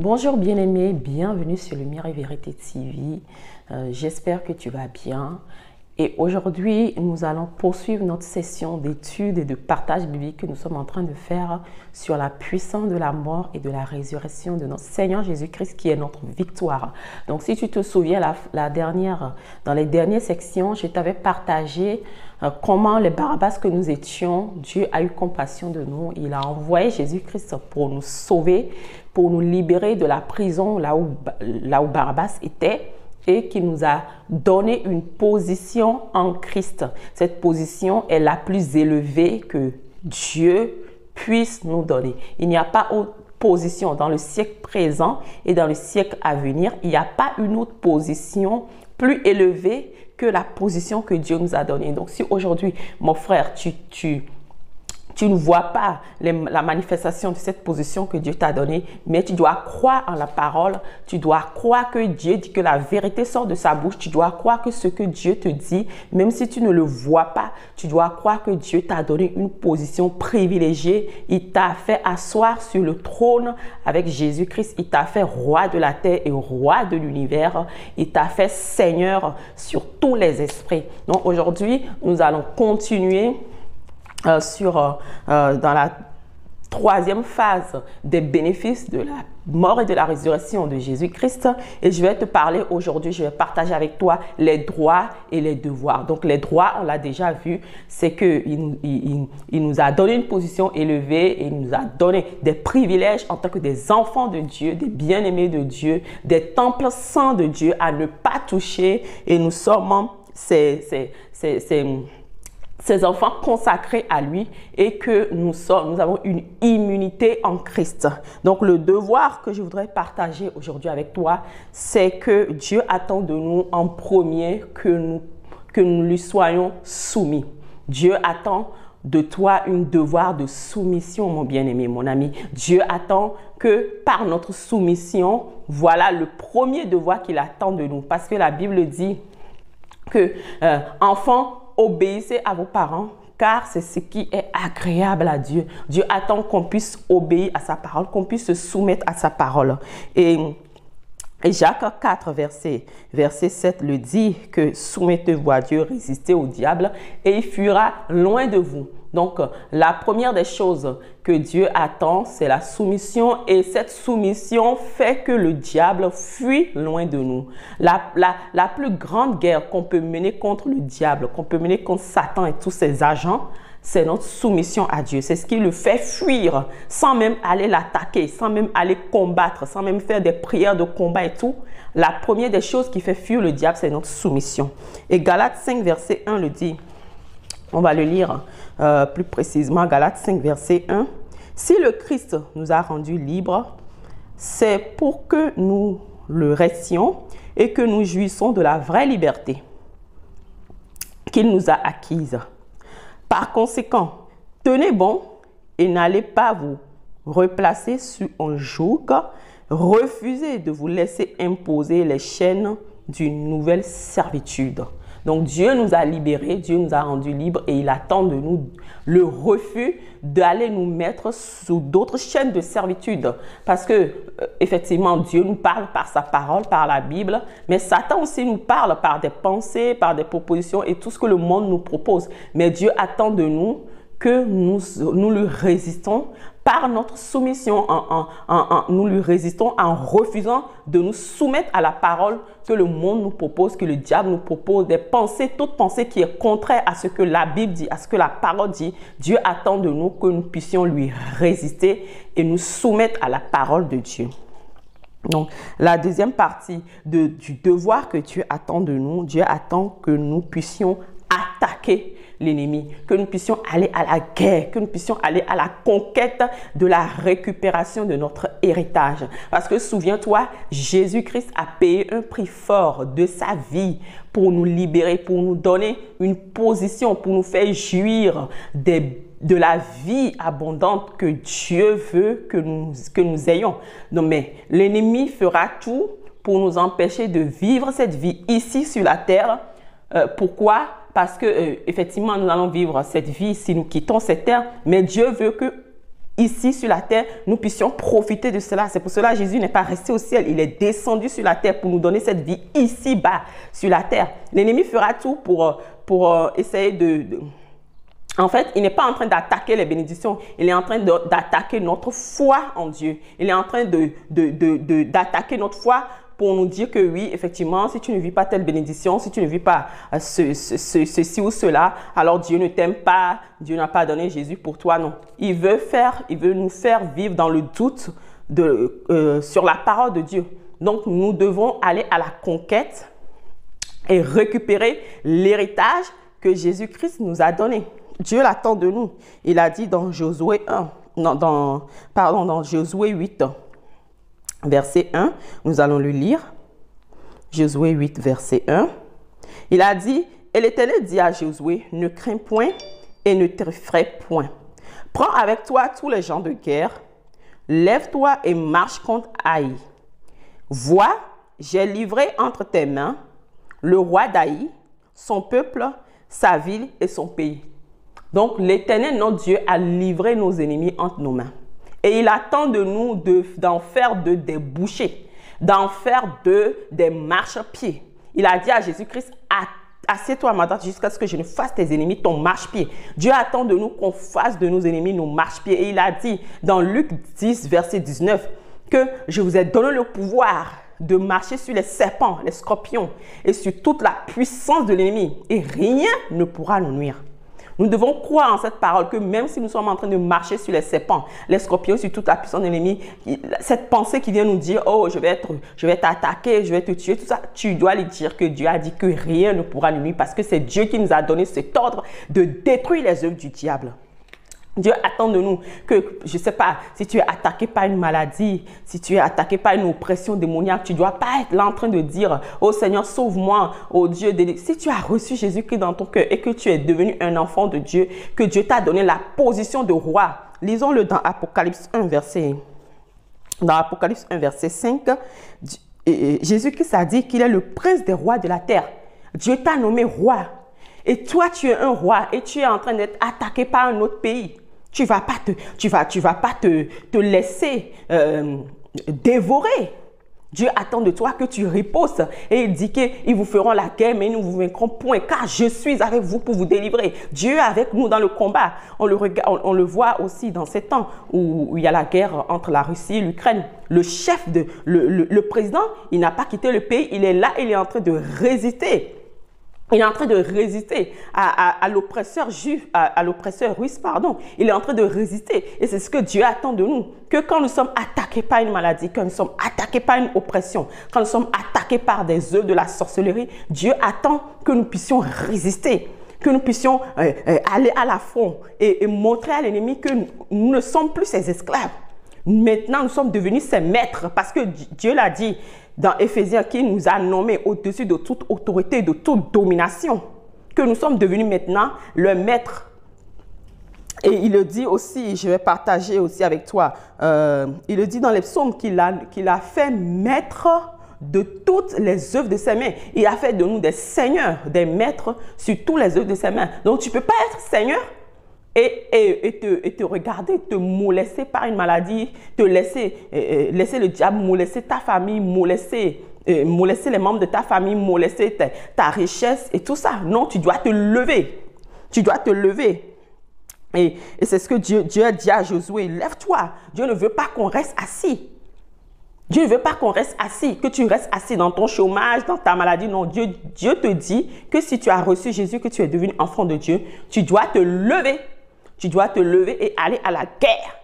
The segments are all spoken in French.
Bonjour bien-aimé, bienvenue sur Lumière et Vérité TV. J'espère que tu vas bien. Et aujourd'hui, nous allons poursuivre notre session d'études et de partage biblique que nous sommes en train de faire sur la puissance de la mort et de la résurrection de notre Seigneur Jésus-Christ qui est notre victoire. Donc, si tu te souviens, dans les dernières sections, je t'avais partagé comment les Barabbas que nous étions, Dieu a eu compassion de nous. Il a envoyé Jésus-Christ pour nous sauver, pour nous libérer de la prison là où Barabbas était, et qui nous a donné une position en Christ. Cette position est la plus élevée que Dieu puisse nous donner. Il n'y a pas autre position dans le siècle présent et dans le siècle à venir. Il n'y a pas une autre position plus élevée que la position que Dieu nous a donnée. Donc, si aujourd'hui, mon frère, tu ne vois pas la manifestation de cette position que Dieu t'a donnée, mais tu dois croire en la parole, tu dois croire que Dieu dit que la vérité sort de sa bouche, tu dois croire que ce que Dieu te dit, même si tu ne le vois pas, tu dois croire que Dieu t'a donné une position privilégiée. Il t'a fait asseoir sur le trône avec Jésus-Christ, il t'a fait roi de la terre et roi de l'univers, il t'a fait Seigneur sur tous les esprits. Donc aujourd'hui, nous allons continuer dans la troisième phase des bénéfices de la mort et de la résurrection de Jésus-Christ. Et je vais te parler aujourd'hui, je vais partager avec toi les droits et les devoirs. Donc les droits, on l'a déjà vu, c'est qu'il nous a donné une position élevée et il nous a donné des privilèges en tant que des enfants de Dieu, des bien-aimés de Dieu, des temples saints de Dieu à ne pas toucher. Et nous sommes ces enfants consacrés à lui et que nous avons une immunité en Christ. Donc, le devoir que je voudrais partager aujourd'hui avec toi, c'est que Dieu attend de nous en premier que nous lui soyons soumis. Dieu attend de toi un devoir de soumission, mon bien-aimé, mon ami. Dieu attend que par notre soumission, voilà le premier devoir qu'il attend de nous. Parce que la Bible dit que enfants, obéissez à vos parents, car c'est ce qui est agréable à Dieu. Dieu attend qu'on puisse obéir à sa parole, qu'on puisse se soumettre à sa parole. Et Jacques 4, verset 7 le dit que soumettez-vous à Dieu, résistez au diable et il fuira loin de vous. Donc, la première des choses que Dieu attend, c'est la soumission et cette soumission fait que le diable fuit loin de nous. La plus grande guerre qu'on peut mener contre le diable, qu'on peut mener contre Satan et tous ses agents, c'est notre soumission à Dieu. C'est ce qui le fait fuir sans même aller l'attaquer, sans même aller combattre, sans même faire des prières de combat et tout. La première des choses qui fait fuir le diable, c'est notre soumission. Et Galates 5, verset 1 le dit. On va le lire plus précisément. Galates 5, verset 1. Si le Christ nous a rendus libres, c'est pour que nous le restions et que nous jouissons de la vraie liberté qu'il nous a acquise. Par conséquent, tenez bon et n'allez pas vous replacer sur un joug. Refusez de vous laisser imposer les chaînes d'une nouvelle servitude. Donc Dieu nous a libérés, Dieu nous a rendus libres et il attend de nous le refus d'aller nous mettre sous d'autres chaînes de servitude. Parce que effectivement, Dieu nous parle par sa parole, par la Bible, mais Satan aussi nous parle par des pensées, par des propositions et tout ce que le monde nous propose. Mais Dieu attend de nous que nous lui résistons par notre soumission, nous lui résistons en refusant de nous soumettre à la parole que le monde nous propose, que le diable nous propose, des pensées, toute pensée qui est contraire à ce que la Bible dit, à ce que la parole dit. Dieu attend de nous que nous puissions lui résister et nous soumettre à la parole de Dieu. Donc, la deuxième partie du devoir que Dieu attend de nous, Dieu attend que nous puissions attaquer l'ennemi, que nous puissions aller à la guerre, que nous puissions aller à la conquête de la récupération de notre héritage. Parce que souviens-toi, Jésus-Christ a payé un prix fort de sa vie pour nous libérer, pour nous donner une position, pour nous faire jouir de la vie abondante que Dieu veut que nous ayons. Non, mais l'ennemi fera tout pour nous empêcher de vivre cette vie ici sur la terre. Pourquoi? Parce que effectivement, nous allons vivre cette vie si nous quittons cette terre, mais Dieu veut que ici sur la terre, nous puissions profiter de cela. C'est pour cela que Jésus n'est pas resté au ciel. Il est descendu sur la terre pour nous donner cette vie ici-bas, sur la terre. L'ennemi fera tout pour essayer En fait, il n'est pas en train d'attaquer les bénédictions. Il est en train d'attaquer notre foi en Dieu. Il est en train d'attaquer notre foi pour nous dire que oui, effectivement, si tu ne vis pas telle bénédiction, si tu ne vis pas ceci ou cela, alors Dieu ne t'aime pas, Dieu n'a pas donné Jésus pour toi, non. Il veut nous faire vivre dans le doute sur la parole de Dieu. Donc, nous devons aller à la conquête et récupérer l'héritage que Jésus-Christ nous a donné. Dieu l'attend de nous. Il a dit dans Josué 1, dans Josué 8, verset 1, nous allons le lire. Josué 8, verset 1. Il a dit, et l'Éternel dit à Josué, ne crains point et ne t'effraie point. Prends avec toi tous les gens de guerre, lève-toi et marche contre Haï. Vois, j'ai livré entre tes mains le roi d'Haï, son peuple, sa ville et son pays. Donc, l'Éternel, notre Dieu, a livré nos ennemis entre nos mains. Et il attend de nous d'en faire des bouchers, d'en faire des marchepieds. Il a dit à Jésus-Christ, assieds-toi à ma droite jusqu'à ce que je ne fasse tes ennemis ton marchepied. Dieu attend de nous qu'on fasse de nos ennemis nos marchepieds. Et il a dit dans Luc 10, verset 19, que je vous ai donné le pouvoir de marcher sur les serpents, les scorpions et sur toute la puissance de l'ennemi. Et rien ne pourra nous nuire. Nous devons croire en cette parole que même si nous sommes en train de marcher sur les serpents, les scorpions, sur toute la puissance de l'ennemi, cette pensée qui vient nous dire « Oh, je vais t'attaquer, je vais te tuer », tout ça, tu dois lui dire que Dieu a dit que rien ne pourra nous nuire parce que c'est Dieu qui nous a donné cet ordre de détruire les œuvres du diable. Dieu attend de nous que, je ne sais pas, si tu es attaqué par une maladie, si tu es attaqué par une oppression démoniaque, tu ne dois pas être là en train de dire « Oh Seigneur, sauve-moi, oh Dieu. » Si tu as reçu Jésus-Christ dans ton cœur et que tu es devenu un enfant de Dieu, que Dieu t'a donné la position de roi, lisons-le dans Apocalypse 1, verset 5. Jésus-Christ a dit qu'il est le prince des rois de la terre. Dieu t'a nommé roi. Et toi, tu es un roi et tu es en train d'être attaqué par un autre pays. Tu ne vas pas te laisser dévorer. Dieu attend de toi que tu ripostes. Et il dit qu'ils vous feront la guerre, mais ils ne vous vaincront point, car je suis avec vous pour vous délivrer. Dieu est avec nous dans le combat. On le voit aussi dans ces temps où il y a la guerre entre la Russie et l'Ukraine. Le président, il n'a pas quitté le pays. Il est là, il est en train de résister. Il est en train de résister à l'oppresseur juif, à l'oppresseur russe, pardon. Il est en train de résister. Et c'est ce que Dieu attend de nous. Que quand nous sommes attaqués par une maladie, quand nous sommes attaqués par une oppression, quand nous sommes attaqués par des œuvres de la sorcellerie, Dieu attend que nous puissions résister, que nous puissions aller à l'affront et montrer à l'ennemi que nous ne sommes plus ses esclaves. Maintenant, nous sommes devenus ses maîtres parce que Dieu l'a dit dans Éphésiens qui nous a nommés au-dessus de toute autorité, de toute domination, que nous sommes devenus maintenant le maître. Et il le dit aussi, je vais partager aussi avec toi, il le dit dans les psaumes qu'il a fait maître de toutes les œuvres de ses mains. Il a fait de nous des seigneurs, des maîtres sur toutes les œuvres de ses mains. Donc, tu ne peux pas être seigneur et te regarder, te molester par une maladie, te laisser le diable molester ta famille, molester les membres de ta famille, molester ta richesse et tout ça. Non, tu dois te lever. Tu dois te lever. Et c'est ce que Dieu a dit à Josué. Lève-toi. Dieu ne veut pas qu'on reste assis. Dieu ne veut pas qu'on reste assis, que tu restes assis dans ton chômage, dans ta maladie. Non, Dieu te dit que si tu as reçu Jésus, que tu es devenu enfant de Dieu, tu dois te lever. Tu dois te lever et aller à la guerre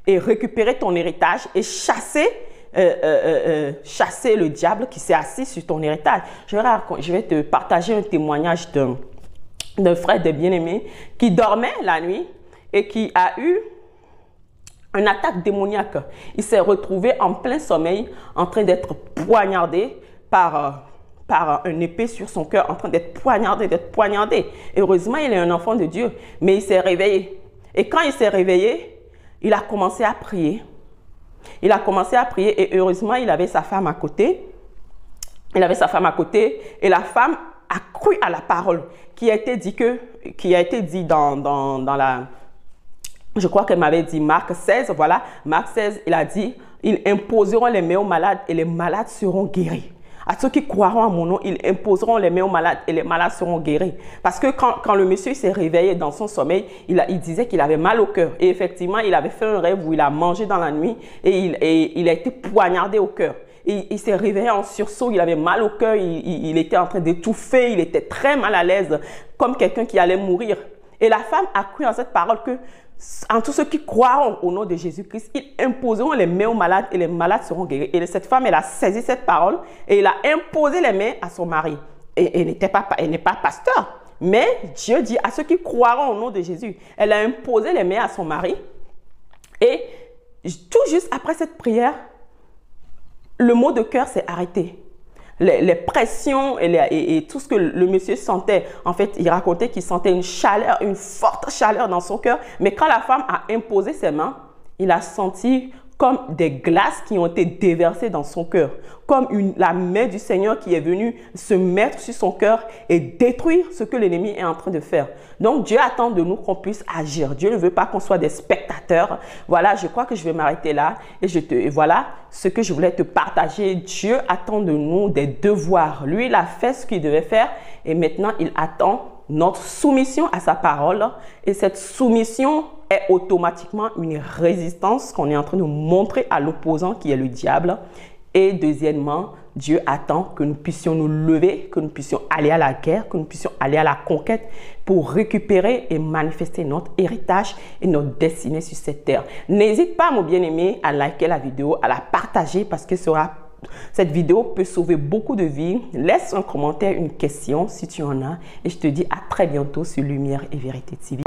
et récupérer ton héritage et chasser le diable qui s'est assis sur ton héritage. Je vais te partager un témoignage d'un frère de bien-aimé qui dormait la nuit et qui a eu une attaque démoniaque. Il s'est retrouvé en plein sommeil en train d'être poignardé par un épée sur son cœur, en train d'être poignardé. Heureusement, il est un enfant de Dieu, mais il s'est réveillé. Et quand il s'est réveillé, il a commencé à prier. Il a commencé à prier et heureusement, il avait sa femme à côté. Et la femme a cru à la parole qui a été dit dans je crois qu'elle m'avait dit Marc 16, voilà, Marc 16, il a dit, ils imposeront les mains aux malades et les malades seront guéris. À ceux qui croiront à mon nom, ils imposeront les mains aux malades et les malades seront guéris. Parce que quand le monsieur s'est réveillé dans son sommeil, il disait qu'il avait mal au cœur. Et effectivement, il avait fait un rêve où il a mangé dans la nuit et il a été poignardé au cœur. Et il s'est réveillé en sursaut, il avait mal au cœur, il était en train d'étouffer, il était très mal à l'aise, comme quelqu'un qui allait mourir. Et la femme a cru en cette parole que en tous ceux qui croiront au nom de Jésus-Christ, ils imposeront les mains aux malades et les malades seront guéris. Et cette femme, elle a saisi cette parole et elle a imposé les mains à son mari. Et elle n'est pas pasteur. Mais Dieu dit à ceux qui croiront au nom de Jésus, elle a imposé les mains à son mari. Et tout juste après cette prière, le mot de cœur s'est arrêté. Les pressions et tout ce que le monsieur sentait, en fait, il racontait qu'il sentait une chaleur, une forte chaleur dans son cœur. Mais quand la femme a imposé ses mains, il a senti comme des glaces qui ont été déversées dans son cœur, comme la main du Seigneur qui est venue se mettre sur son cœur et détruire ce que l'ennemi est en train de faire. Donc Dieu attend de nous qu'on puisse agir. Dieu ne veut pas qu'on soit des spectateurs. Voilà, je crois que je vais m'arrêter là et voilà ce que je voulais te partager. Dieu attend de nous des devoirs. Lui, il a fait ce qu'il devait faire et maintenant il attend notre soumission à sa parole. Et cette soumission est automatiquement une résistance qu'on est en train de montrer à l'opposant qui est le diable. Et deuxièmement, Dieu attend que nous puissions nous lever, que nous puissions aller à la guerre, que nous puissions aller à la conquête pour récupérer et manifester notre héritage et notre destinée sur cette terre. N'hésite pas, mon bien-aimé, à liker la vidéo, à la partager parce que cette vidéo peut sauver beaucoup de vies. Laisse un commentaire, une question si tu en as. Et je te dis à très bientôt sur Lumière et Vérité TV.